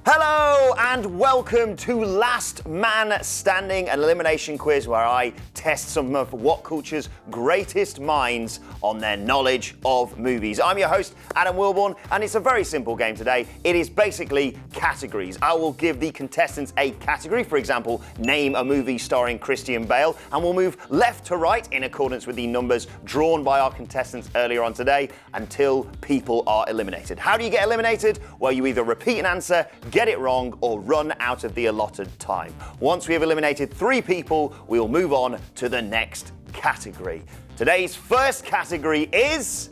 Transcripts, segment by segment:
Hello and welcome to Last Man Standing, an elimination quiz where I test some of WhatCulture's greatest minds on their knowledge of movies. I'm your host, Adam Wilborn, and it's a very simple game today. It is basically categories. I will give the contestants a category, for example, name a movie starring Christian Bale, and we'll move left to right in accordance with the numbers drawn by our contestants earlier on today until people are eliminated. How do you get eliminated? Well, you either repeat an answer, get it wrong, or run out of the allotted time. Once we have eliminated 3 people, we will move on to the next category. Today's first category is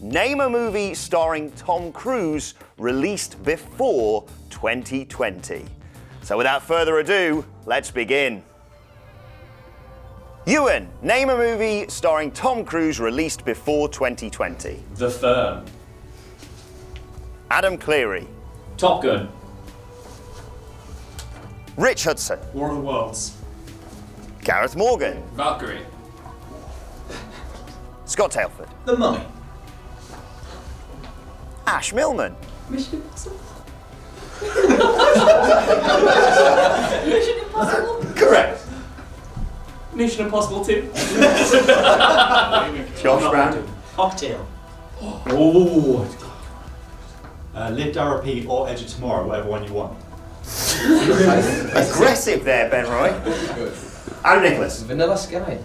name a movie starring Tom Cruise released before 2020. So without further ado, let's begin. Ewan, name a movie starring Tom Cruise released before 2020. The Firm. Adam Cleary. Top Gun. Rich Hudson. War of the Worlds. Gareth Morgan. Valkyrie. Scott Tailford. The Mummy. Ash Millman. Mission Impossible. Mission Impossible. Correct. Mission Impossible 2. Josh Brown. Cocktail. Oh. Live, Die, Repeat, or Edge of Tomorrow, whatever one you want. Aggressive there, Ben Roy. Adam Nicholas. Vanilla Sky.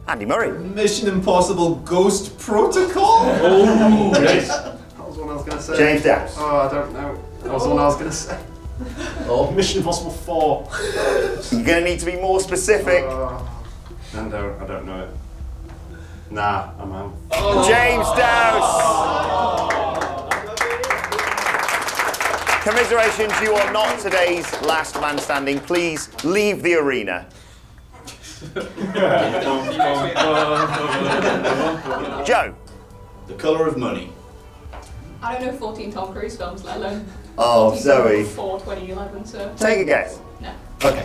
Andy Murray. Mission Impossible Ghost Protocol? Oh, yes. That was one I was going to say. James Downs. Oh, I don't know. That was the one I was going to say. Oh, Mission Impossible 4. You're going to need to be more specific. I don't know it. Nah, I'm out. James Downs. Commiserations, you are not today's last man standing. Please leave the arena. Joe. The Colour of Money. I don't know 14 Tom Cruise films, let alone Oh, 14 Zoe. before 2011, so... Take a guess. No. Okay.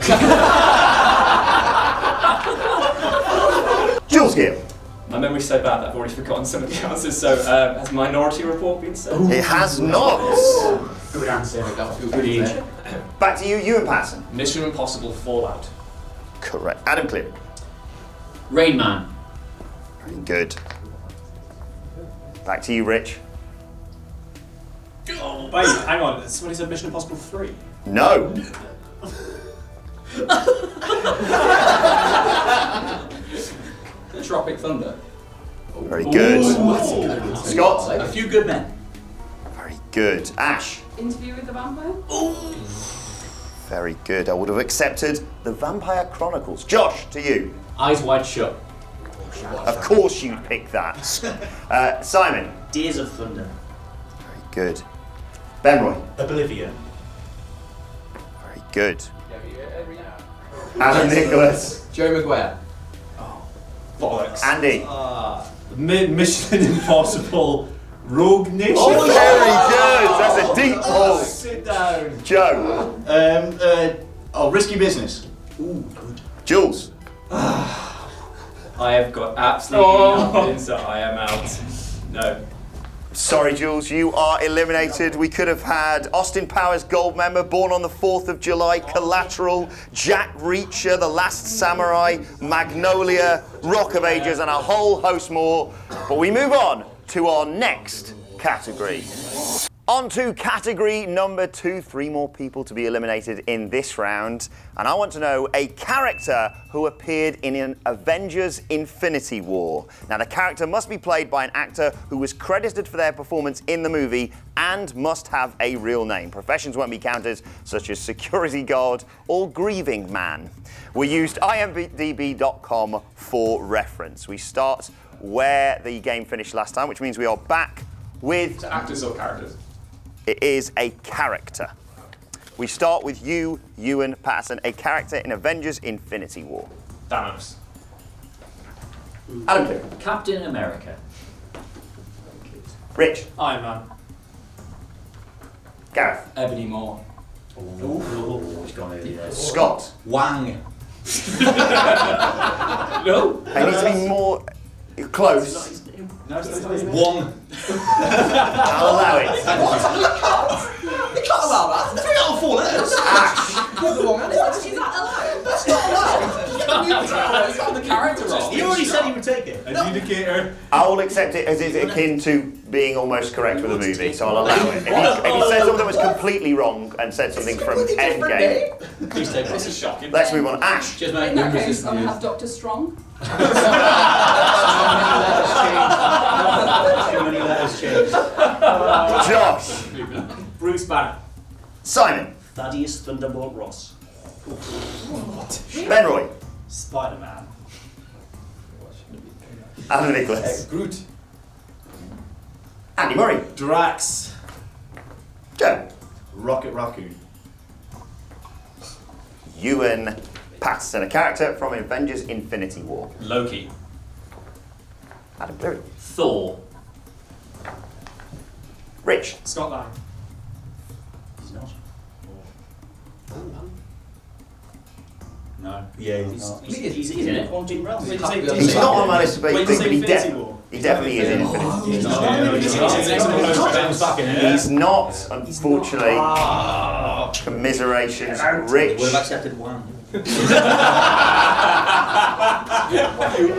Jules Gill. My memory's so bad that I've already forgotten some of the answers, so has Minority Report been said? It has not. Good answer. Good. Back to you, Ewan Patterson. Mission Impossible Fallout. Correct. Adam Cleary. Rain Man. Very good. Back to you, Rich. Oh, wait, hang on. Somebody said Mission Impossible 3. No. Tropic Thunder. Very good. Ooh. Scott. A Few Good Men. Very good. Ash. Interview with the Vampire? Very good. I would have accepted the Vampire Chronicles. Josh, to you. Eyes Wide Shut. Of course you'd pick that. Simon. Days of Thunder. Very good. Ben Roy. Oblivion. Very good. Adam Nicholas. Joe Maguire. Bollocks. Andy. Mission Impossible Rogue Nation. Oh, very good. That's a deep pull. Sit down. Joe. Risky Business. Ooh, good. Jules. I have got absolutely nothing, so I am out. No. Sorry, Jules, you are eliminated. We could have had Austin Powers Goldmember, Born on the 4th of July, Collateral, Jack Reacher, The Last Samurai, Magnolia, Rock of Ages, and a whole host more. But we move on to our next category. On to category number 2. 3 more people to be eliminated in this round. And I want to know a character who appeared in an Avengers Infinity War. Now, the character must be played by an actor who was credited for their performance in the movie and must have a real name. Professions won't be counted, such as security guard or grieving man. We used imdb.com for reference. We start where the game finished last time, which means we are back with... Actors or characters? It is a character. We start with you, Ewan Patterson, a character in Avengers Infinity War. Thanos. Adam Cleary. Captain America. Rich. Iron Man. Gareth. Ebony Maw. He's gone over there. Scott. Wang. No. I need to be more close. Wong. I'll allow it. can't allow that. 3 out of 4 letters. Got the wrong answer. Is that allowed? That's not allowed. It's got the character wrong. He already said he would take it. Adjudicator. I'll accept it as it's akin to being almost correct with a movie, so I'll allow it. If you said something that was completely wrong and said something from Endgame, Please take This it. is shocking. let's move on. Ash. Cheers, In mate. that case, I'm gonna have Dr. Strong. Too many letters changed. Josh. Bruce Banner. Simon. Thaddeus Thunderbolt Ross. Benroy. Spider-Man. Adam Nicholas. Groot. Andy Murray. Drax. Joe. Rocket Raccoon. Ewan Patterson, a character from Avengers Infinity War. Loki. Adam Cleary. Thor. Rich. Scott Lang. He's not. No. Yeah, he's in it. Haunting Realm. Wait, He's not on my list of Wait, big to things, say but Infinity War. he definitely is in Infinity War. He's He's not, unfortunately. Commiserations, Rich. Would have accepted one. You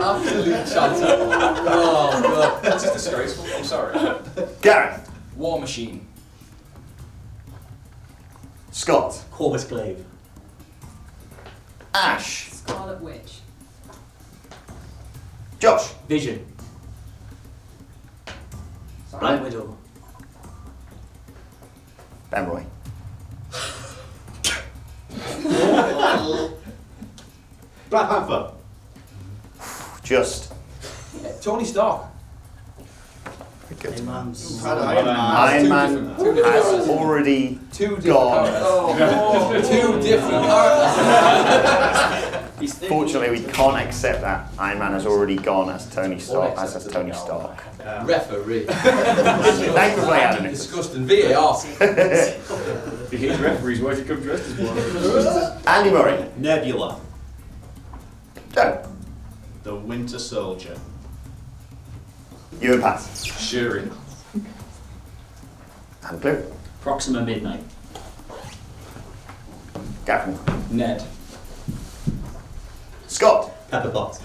absolute chancer. Oh, God. This is disgraceful. I'm sorry. Gareth. War Machine. Scott. Corvus Glaive. Ash. Scarlet Witch. Josh. Vision. Black Widow. Benroy. Black Panther. Just. Tony Stark. Good. Man's. Iron Man has already Two different gone. characters. Two different characters. Fortunately, we can't accept that. Iron Man has already gone as Tony Stark. As has Tony Stark. Referee. Thank you for playing, Adam. Disgusting. VAR. If you hate referees, why'd you come dressed as one? Andy Murray. Nebula. Joe. The Winter Soldier. Ewan Pat. Shuri. Adam Cleary. Proxima Midnight. Gavin. Ned. Scott. Pepper Potts.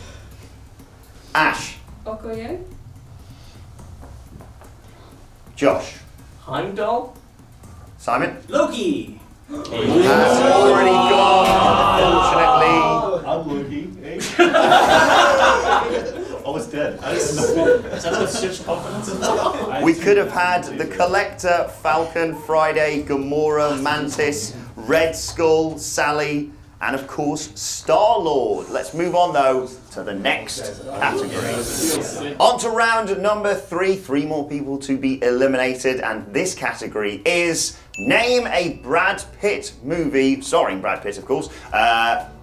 Ash. Okoye. Josh. Heimdall. Simon. Loki. Has already gone, unfortunately. I'm Loki. Almost dead. Is that with such confidence? We could have had the Collector, Falcon, Friday, Gamora, Mantis, Red Skull, Sally, and of course, Star-Lord. Let's move on though to the next category. On to round number 3. 3 more people to be eliminated, and this category is name a Brad Pitt movie, starring Brad Pitt, of course,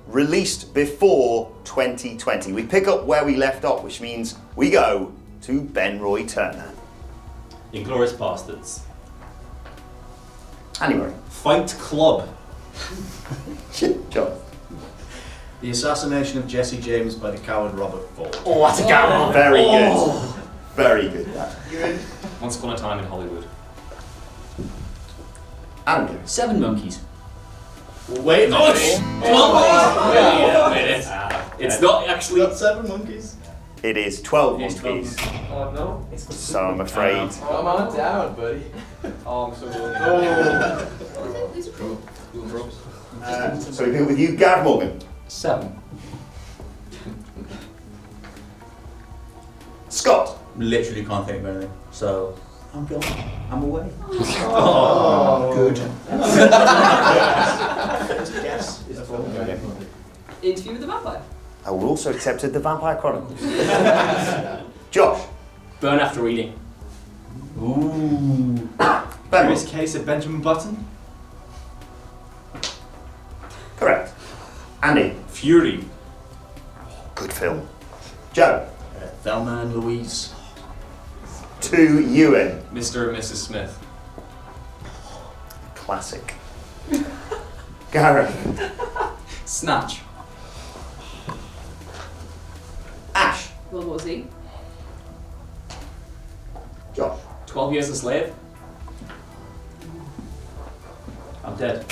released before 2020. We pick up where we left off, which means we go to Benroy Turner. Inglourious Bastards. Anyway, Fight Club. John. The assassination of Jesse James by the coward Robert Ford. Oh, that's a gamble. Very good. Very good. Once Upon a Time in Hollywood. Andrew. 7 Monkeys. Wait a minute. It's not actually. Got 7 monkeys. It is 12 It's 12 monkeys, Oh no. so I'm afraid. Come on down, buddy. Oh, I'm so willing. These are cool. So we begin with you, Gav Morgan. 7. Scott. Literally can't think of anything. So I'm gone. I'm away. Good. Yes. Interview with the Vampire. I will also accepted the Vampire Chronicles. Josh. Burn After Reading. Ooh. Benroy. Case of Benjamin Button. Correct. Andy. Fury. Good film. Joe. Thelma and Louise. 2 Ewan. Mr. and Mrs. Smith. Classic. Gareth. Snatch. Ash. World War Z. Josh. 12 Years a Slave. I'm dead.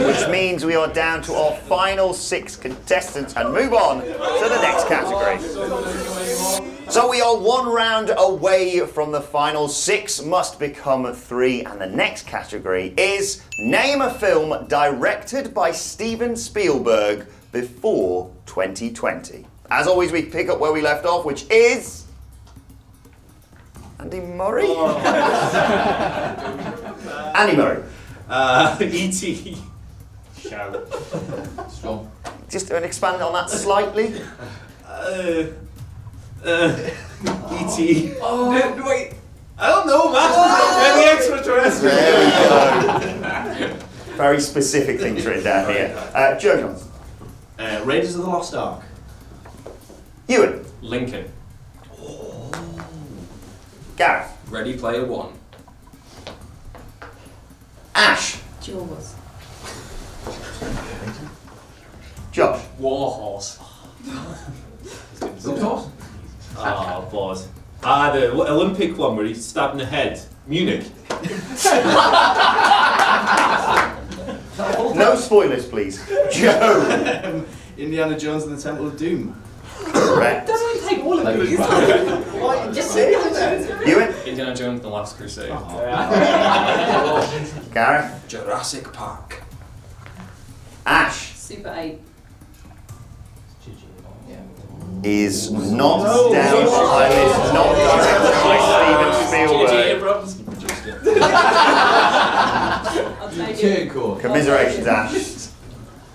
Which means we are down to our final 6 contestants and move on to the next category. So we are 1 round away from the final. 6 must become 3, and the next category is name a film directed by Steven Spielberg before 2020. As always, we pick up where we left off, which is Andy Murray. Andy Murray. E.T. Show. Strong. Just to expand on that slightly. E.T. Oh, wait. I don't know, man. The extraterrestrial. There we go. Very specific things written down here. Joe Johnson. Raiders of the Lost Ark. Ewan. Lincoln. Gareth. Ready Player One. Ash. Jaws. Josh. Warhorse. Oh, boss. The Olympic one where he's stabbed in the head. Munich. No spoilers, please. Joe. Indiana Jones and the Temple of Doom. Correct. Doesn't take all of these. Just say it. Ewan. Indiana Jones and the Last Crusade. Gareth. Jurassic Park. Ash. Super 8. Is not down on my list. Not directed by Steven J.J. Spielberg. Abrams produced it. I'll take it. Turn court. Commiserations, Ash.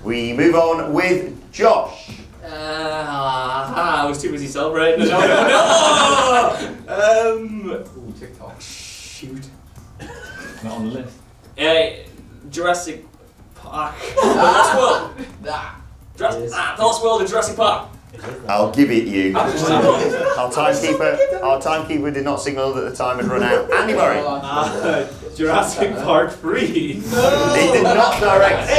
We move on with Josh. I was too busy celebrating. No! Ooh, TikTok. Shoot. Not on the list. Jurassic Park. Lost World. The Lost World of Jurassic Park. I'll give it you. Our timekeeper did not signal that the time had run out. Andy Murray. Jurassic Park 3. He did not direct.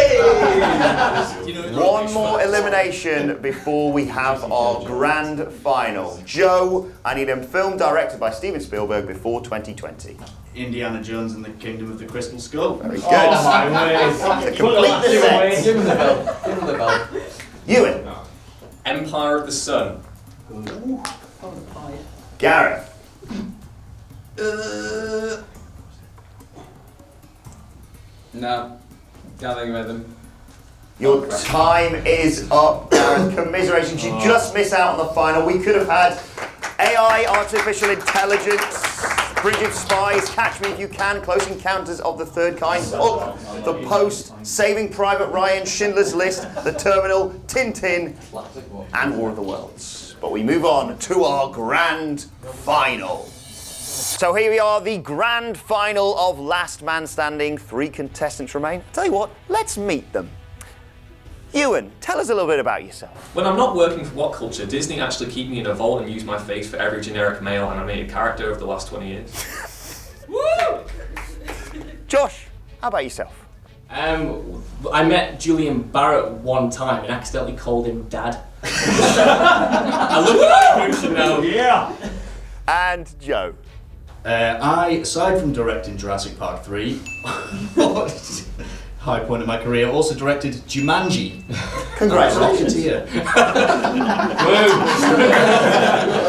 One more elimination before we have our grand final. Joe, I need a film directed by Steven Spielberg before 2020. Indiana Jones and the Kingdom of the Crystal Skull. Very good. my To complete the set. Give him the bell. Give him the bell. Ewan. Empire of the Sun. Gareth. No. Can't think of them. Your time is up, Gareth. Commiserations. You just miss out on the final. We could have had AI, artificial intelligence, Bridge of Spies, Catch Me If You Can, Close Encounters of the Third Kind, Up, The Post, Saving Private Ryan, Schindler's List, The Terminal, Tintin, and War of the Worlds. But we move on to our grand final. So here we are, the grand final of Last Man Standing. 3 contestants remain. Tell you what, let's meet them. Ewan, tell us a little bit about yourself. When I'm not working for WhatCulture, Disney actually keep me in a vault and use my face for every generic male animated character of the last 20 years. Woo! Josh, how about yourself? I met Julian Barrett one time and accidentally called him Dad. I look at that emotion now. Yeah. And Joe. I, aside from directing Jurassic Park 3, high point of my career, also directed Jumanji. Congratulations. Rocketeer.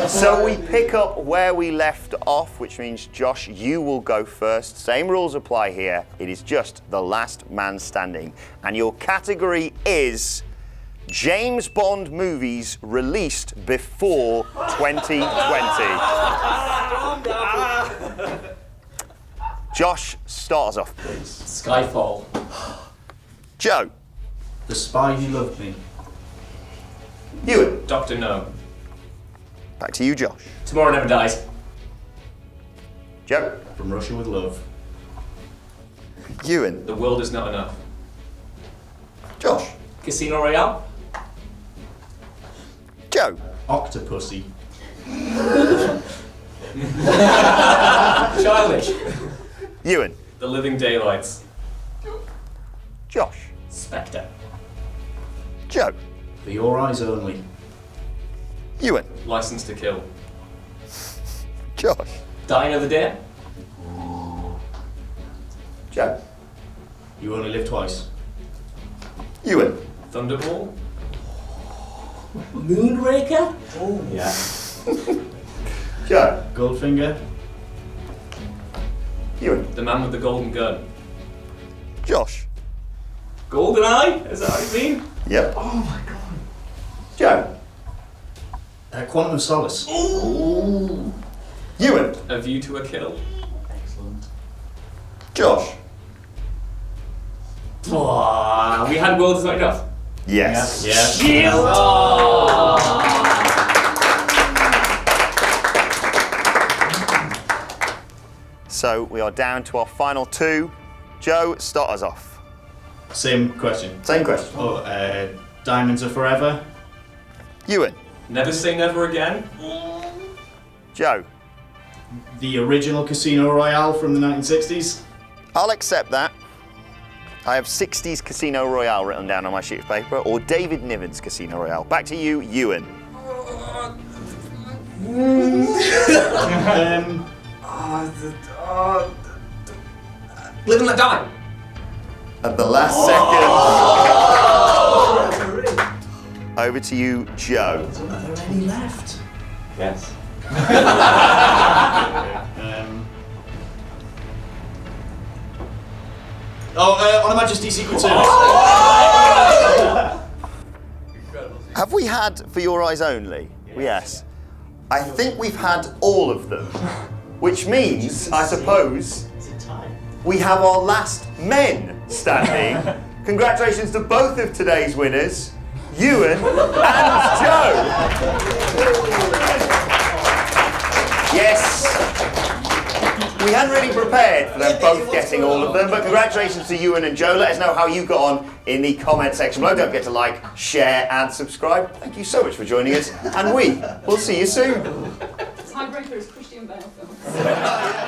So we pick up where we left off, which means, Josh, you will go first. Same rules apply here. It is just the last man standing. And your category is James Bond movies released before 2020. Josh, start us off, please. Skyfall. Joe. The Spy Who Loved Me. Ewan. Dr. No. Back to you, Josh. Tomorrow Never Dies. Joe. From Russia with Love. Ewan. The World Is Not Enough. Josh. Casino Royale. Joe. Octopussy. Childish. Ewan. The Living Daylights. Josh. Spectre. Joe. For Your Eyes Only. Ewan. License to Kill. Josh. Die Another Day. Joe. You only live twice. Ewan. Thunderball. Moonraker. Yeah. Joe. Goldfinger. Ewan. The Man with the Golden Gun. Josh. GoldenEye? Is that what you mean? Yep. Oh my god. Joe. Quantum of Solace. Ewan. A View to a Kill. Excellent. Josh. We had World Is Not Enough. Yes. Yeah. Shield! So we are down to our final two. Joe, start us off. Same question. Same question. Oh, Diamonds Are Forever. Ewan. Never Say Never Again. Joe. The original Casino Royale from the 1960s. I'll accept that. I have 60s Casino Royale written down on my sheet of paper, or David Niven's Casino Royale. Back to you, Ewan. Live and Let Die. At the last second. Over to you, Joe. Are there any left? Yes. On Her Majesty's Secret Service. Have we had For Your Eyes Only? Yes. I think we've had all of them, which means, I suppose, Is it time? we have our last men standing. Congratulations to both of today's winners, Ewan and Joe. Yes. We hadn't really prepared for them both getting all of them, but congratulations to Ewan and Joe. Let us know how you got on in the comment section below. Don't forget to like, share and subscribe. Thank you so much for joining us, and we will see you soon. Tiebreaker is Christian Bale film.